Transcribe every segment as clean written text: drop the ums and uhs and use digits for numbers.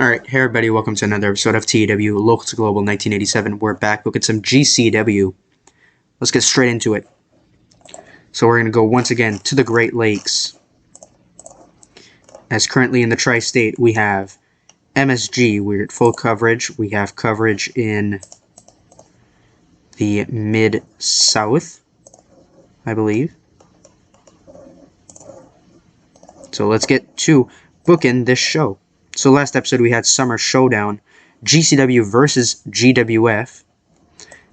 Alright, hey everybody, welcome to another episode of TEW Local to Global 1987. We're back. Look at some GCW. Let's get straight into it. So we're going to go once again to the Great Lakes. As currently in the Tri-State, we have MSG. We're at full coverage. We have coverage in the Mid-South, I believe. So let's get to booking this show. So last episode we had Summer Showdown, GCW versus GWF.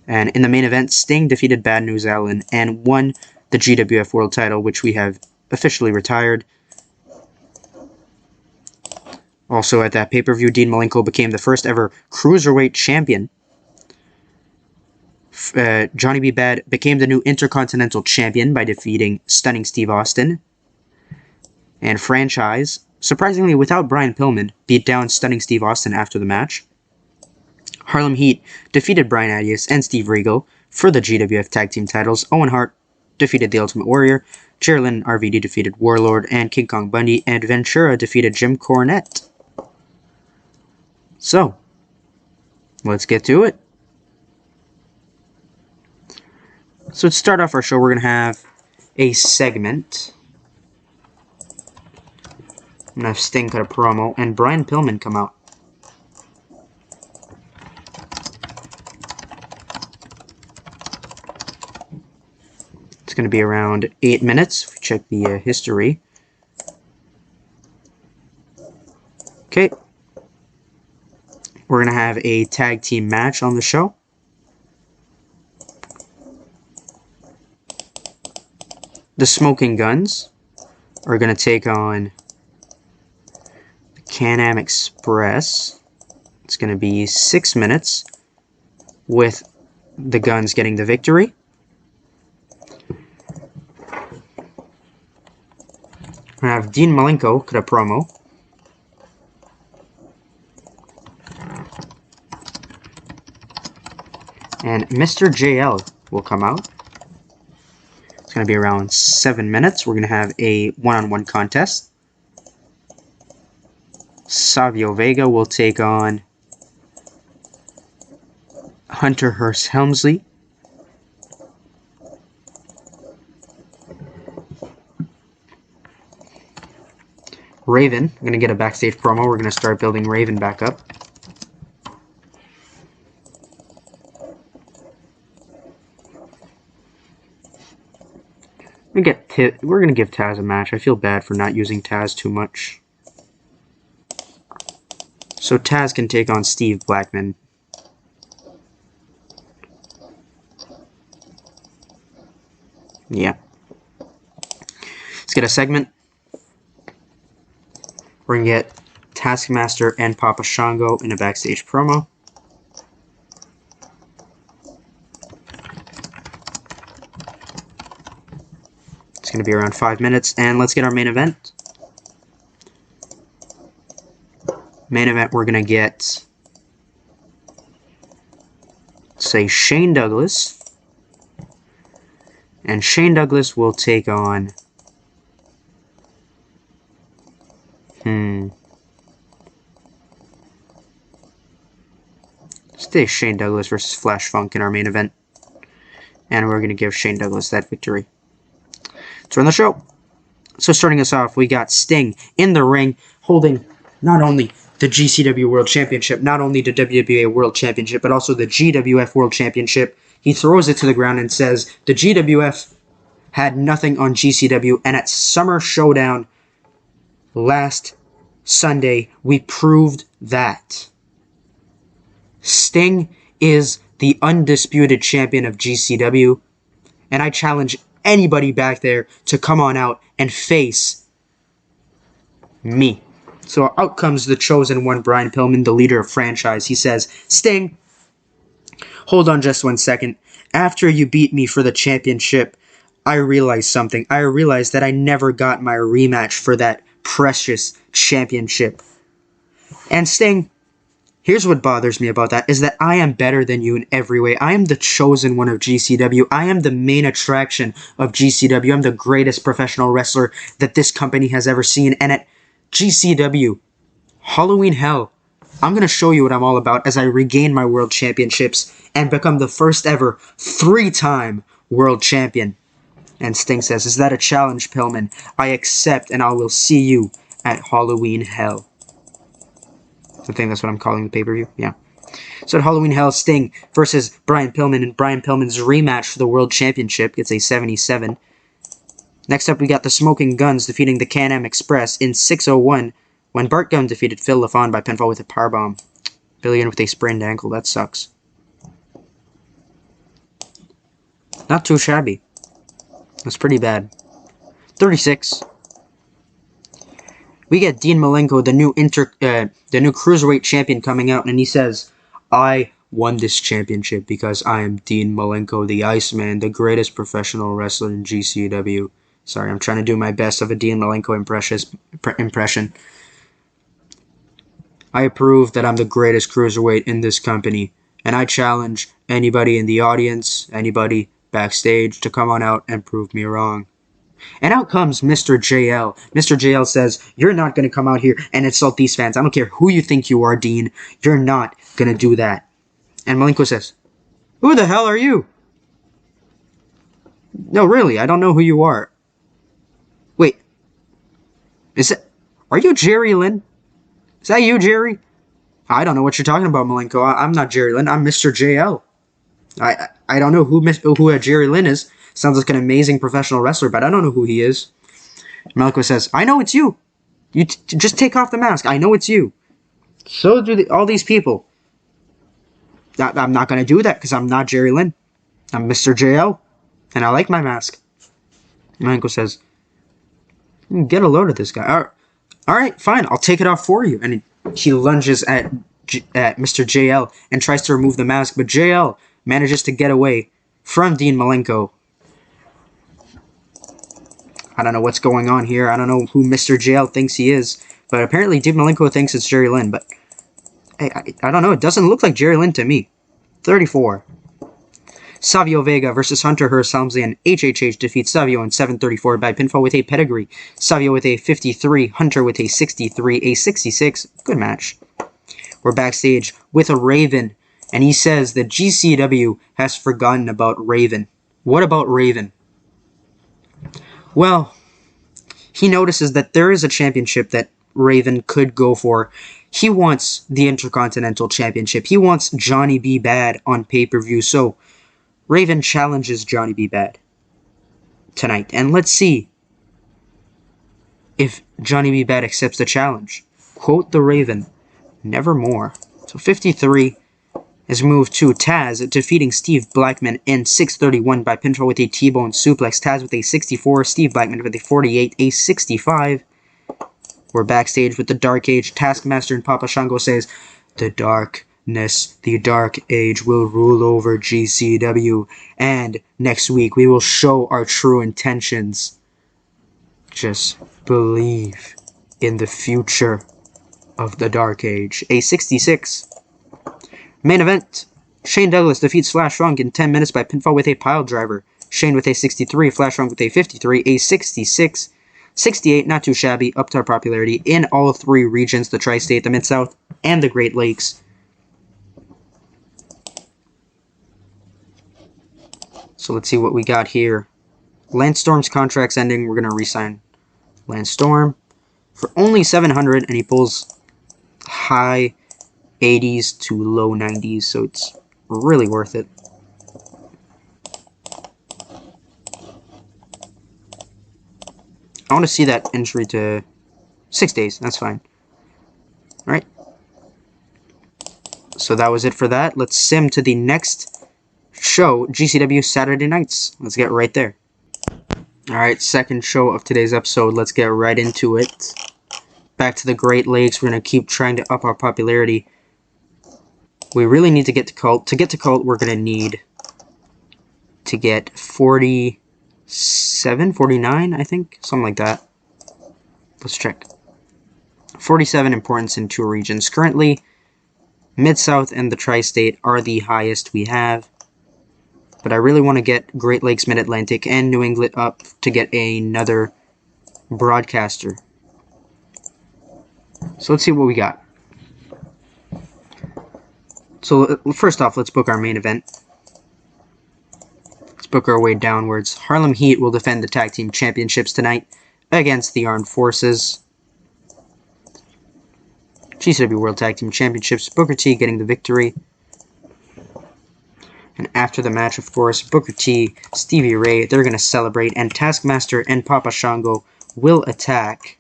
And in the main event, Sting defeated Bad News Allen and won the GWF World title, which we have officially retired. Also at that pay-per-view, Dean Malenko became the first ever Cruiserweight Champion. Johnny B. Bad became the new Intercontinental Champion by defeating Stunning Steve Austin. And Franchise, surprisingly without Brian Pillman, beat down Stunning Steve Austin after the match. Harlem Heat defeated Brian Adias and Steve Regal for the GWF Tag Team titles. Owen Hart defeated The Ultimate Warrior. Jerry Lynn and RVD defeated Warlord and King Kong Bundy. And Ventura defeated Jim Cornette. So, let's get to it. So to start off our show, we're going to have a segment. I'm going to have Sting cut a promo, and Brian Pillman come out. It's going to be around 8 minutes, if we check the history. Okay. We're going to have a tag team match on the show. The Smoking Guns are going to take on Can-Am Express. It's going to be 6 minutes with the Guns getting the victory. I have Dean Malenko cut a promo. And Mr. JL will come out. It's going to be around 7 minutes. We're going to have a one-on-one contest. Savio Vega will take on Hunter Hearst Helmsley. Raven, I'm going to get a backstage promo. We're going to start building Raven back up. We're going to give Taz a match. I feel bad for not using Taz too much. So Taz can take on Steve Blackman. Yeah. Let's get a segment. We're going to get Taskmaster and Papa Shango in a backstage promo. It's going to be around 5 minutes. And let's get our main event. Main event, we're going to get, say, Shane Douglas. And Shane Douglas will take on, stay Shane Douglas versus Flash Funk in our main event. And we're going to give Shane Douglas that victory. Let's run the show. So starting us off, we got Sting in the ring, holding not only the GCW World Championship, not only the WWA World Championship, but also the GWF World Championship. He throws it to the ground and says, the GWF had nothing on GCW, and at Summer Showdown last Sunday, we proved that. Sting is the undisputed champion of GCW, and I challenge anybody back there to come on out and face me. So out comes the chosen one, Brian Pillman, the leader of Franchise. He says, Sting, hold on just 1 second. After you beat me for the championship, I realized something. I realized that I never got my rematch for that precious championship. And Sting, here's what bothers me about that, is that I am better than you in every way. I am the chosen one of GCW. I am the main attraction of GCW. I'm the greatest professional wrestler that this company has ever seen. And at GCW, Halloween Hell, I'm going to show you what I'm all about as I regain my world championships and become the first ever 3-time world champion. And Sting says, is that a challenge, Pillman? I accept, and I will see you at Halloween Hell. I think that's what I'm calling the pay-per-view. Yeah. So at Halloween Hell, Sting versus Brian Pillman, and Brian Pillman's rematch for the World Championship gets a 77. Next up, we got the Smoking Guns defeating the Can-Am Express in 6:01 when Bart Gunn defeated Phil LaFon by pinfall with a powerbomb. Billy Gunn with a sprained ankle. That sucks. Not too shabby. That's pretty bad. 36. We get Dean Malenko, the new cruiserweight champion, coming out, and he says, "I won this championship because I am Dean Malenko, the Iceman, the greatest professional wrestler in GCW." Sorry, I'm trying to do my best of a Dean Malenko impression. "I prove that I'm the greatest cruiserweight in this company, and I challenge anybody in the audience, anybody backstage, to come on out and prove me wrong." And out comes Mr. JL. Mr. JL says, "You're not going to come out here and insult these fans. I don't care who you think you are, Dean. You're not going to do that." And Malenko says, "Who the hell are you?" "No, really, I don't know who you are." "Wait, are you Jerry Lynn? Is that you, Jerry?" "I don't know what you're talking about, Malenko. I'm not Jerry Lynn. I'm Mr. JL. I don't know who Jerry Lynn is. Sounds like an amazing professional wrestler, but I don't know who he is." Malenko says, "I know it's you. You just take off the mask. I know it's you. So do all these people." "I'm not going to do that because I'm not Jerry Lynn. I'm Mr. JL, and I like my mask." Malenko says, "Get a load of this guy." All right, fine. I'll take it off for you." And he lunges at Mr. JL and tries to remove the mask, but JL manages to get away from Dean Malenko. I don't know what's going on here. I don't know who Mr. JL thinks he is, but apparently Dean Malenko thinks it's Jerry Lynn, but I don't know. It doesn't look like Jerry Lynn to me. 34. Savio Vega versus Hunter Hearst Helmsley, and HHH defeats Savio in 7:34 by pinfall with a pedigree. Savio with a 53, Hunter with a 63, a 66. Good match. We're backstage with a Raven, and he says that GCW has forgotten about Raven. What about Raven? Well, he notices that there is a championship that Raven could go for. He wants the Intercontinental Championship. He wants Johnny B. Bad on pay-per-view. So Raven challenges Johnny B. Bad tonight. And let's see if Johnny B. Bad accepts the challenge. Quote the Raven, "Nevermore." So 53 is moved to Taz defeating Steve Blackman in 6:31 by pinfall with a T-bone suplex. Taz with a 64, Steve Blackman with a 48, a 65. We're backstage with the Dark Age. Taskmaster and Papa Shango says, "The darkness, the Dark Age will rule over GCW, and next week we will show our true intentions. Just believe in the future of the Dark Age." A 66. Main event, Shane Douglas defeats Flash Funk in 10 minutes by pinfall with a pile driver. Shane with a 63, Flash Funk with a 53, a 66. 68, not too shabby, up to our popularity in all three regions, the Tri-State, the Mid-South, and the Great Lakes. So let's see what we got here. Lance Storm's contract's ending. We're going to re-sign Lance Storm for only $700, and he pulls high 80s to low 90s, so it's really worth it. I want to see that entry to 6 days. That's fine. Alright. So that was it for that. Let's sim to the next show, GCW Saturday Nights. Let's get right there. Alright, second show of today's episode. Let's get right into it. Back to the Great Lakes. We're going to keep trying to up our popularity. We really need to get to Cult. To get to Cult, we're going to need to get 47, 49, I think? Something like that. Let's check. 47 importance in 2 regions. Currently, Mid-South and the Tri-State are the highest we have. But I really want to get Great Lakes, Mid-Atlantic, and New England up to get another broadcaster. So let's see what we got. So first off, let's book our main event. Let's book our way downwards. Harlem Heat will defend the Tag Team Championships tonight against the Armed Forces. GCW World Tag Team Championships, Booker T getting the victory. And after the match, of course, Booker T, Stevie Ray, they're going to celebrate, and Taskmaster and Papa Shango will attack.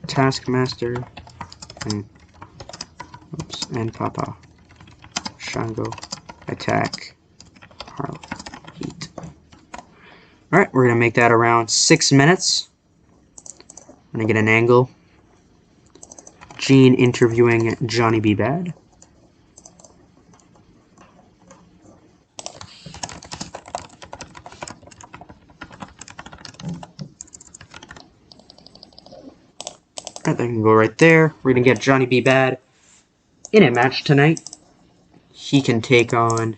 Taskmaster and Papa Shango attack Harlem Heat. Alright, we're going to make that around 6 minutes. I'm going to get an angle. Gene interviewing Johnny B. Bad. Alright, that can go right there. We're going to get Johnny B. Bad in a match tonight. He can take on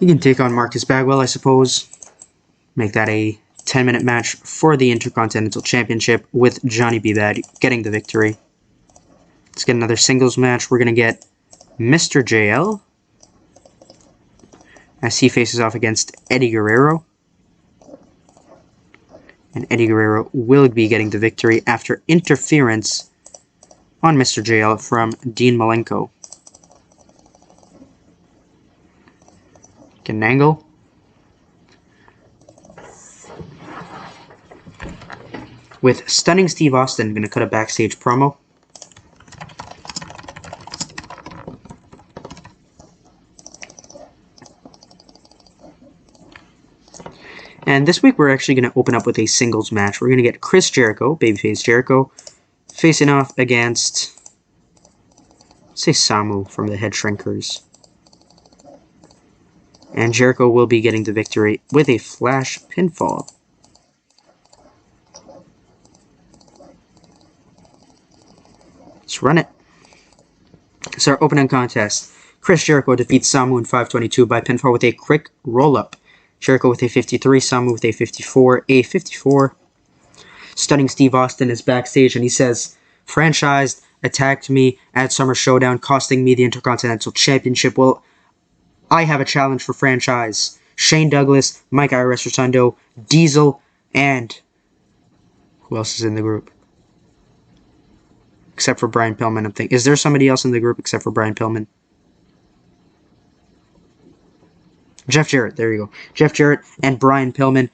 Marcus Bagwell, I suppose. Make that a 10-minute match for the Intercontinental Championship with Johnny B. Bad getting the victory. Let's get another singles match. We're going to get Mr. JL as he faces off against Eddie Guerrero. And Eddie Guerrero will be getting the victory after interference on Mr. JL from Dean Malenko. Get an angle. With Stunning Steve Austin, going to cut a backstage promo. And this week we're actually going to open up with a singles match. We're going to get Chris Jericho, babyface Jericho, facing off against, say, Samu from the Head Shrinkers. And Jericho will be getting the victory with a flash pinfall. Let's run it. It's our opening contest. Chris Jericho defeats Samu in 522 by pinfall with a quick roll-up. Jericho with a 53, Samu with a 54, a 54. Stunning Steve Austin is backstage and he says, "Franchised attacked me at Summer Showdown, costing me the Intercontinental Championship. Well, I have a challenge for Franchise. Shane Douglas, Mike Iris Rotundo, Diesel, and who else is in the group? Except for Brian Pillman, I'm thinking. Is there somebody else in the group except for Brian Pillman? Jeff Jarrett, there you go. Jeff Jarrett and Brian Pillman.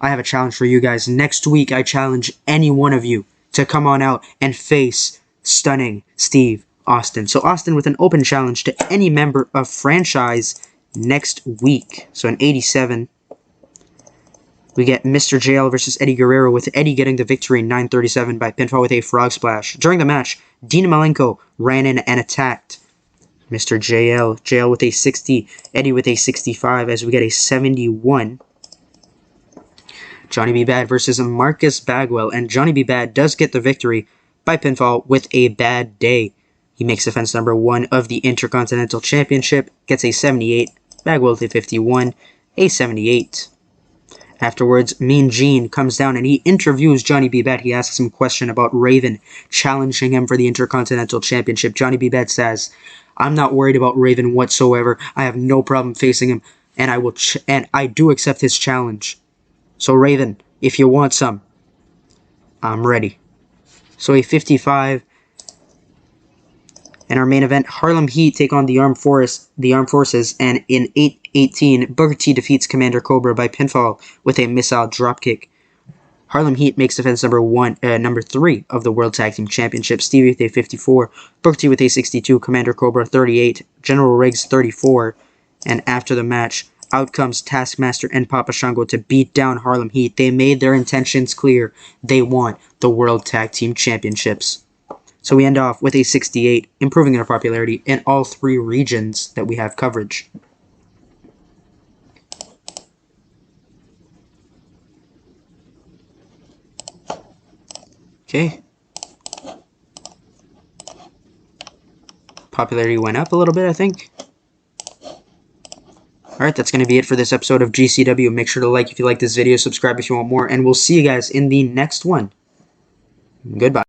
I have a challenge for you guys. Next week, I challenge any one of you to come on out and face Stunning Steve Austin. So Austin with an open challenge to any member of Franchise next week. So in 87, we get Mr. JL versus Eddie Guerrero, with Eddie getting the victory in 9:37 by pinfall with a frog splash. During the match, Dean Malenko ran in and attacked Mr. JL. JL with a 60, Eddie with a 65, as we get a 71. Johnny B. Bad versus Marcus Bagwell, and Johnny B. Bad does get the victory by pinfall with a bad day. He makes defense number 1 of the Intercontinental Championship, gets a 78, Bagwell with a 51, a 78. Afterwards, Mean Gene comes down and he interviews Johnny B. Bad. He asks him a question about Raven challenging him for the Intercontinental Championship. Johnny B. Bad says, "I'm not worried about Raven whatsoever. I have no problem facing him, and I do accept his challenge. So Raven, if you want some, I'm ready." So a 55. In our main event, Harlem Heat take on the Armed Forces, and in 8:18, Booker T defeats Commander Cobra by pinfall with a missile dropkick. Harlem Heat makes defense number 3 of the World Tag Team Championship. Stevie with a 54, Booker T with a 62, Commander Cobra 38, General Riggs 34, and after the match, out comes Taskmaster and Papa Shango to beat down Harlem Heat. They made their intentions clear. They want the World Tag Team Championships. So we end off with a 68, improving their popularity in all 3 regions that we have coverage. Okay. Popularity went up a little bit, I think. Alright, that's going to be it for this episode of GCW. Make sure to like if you like this video, subscribe if you want more, and we'll see you guys in the next one. Goodbye.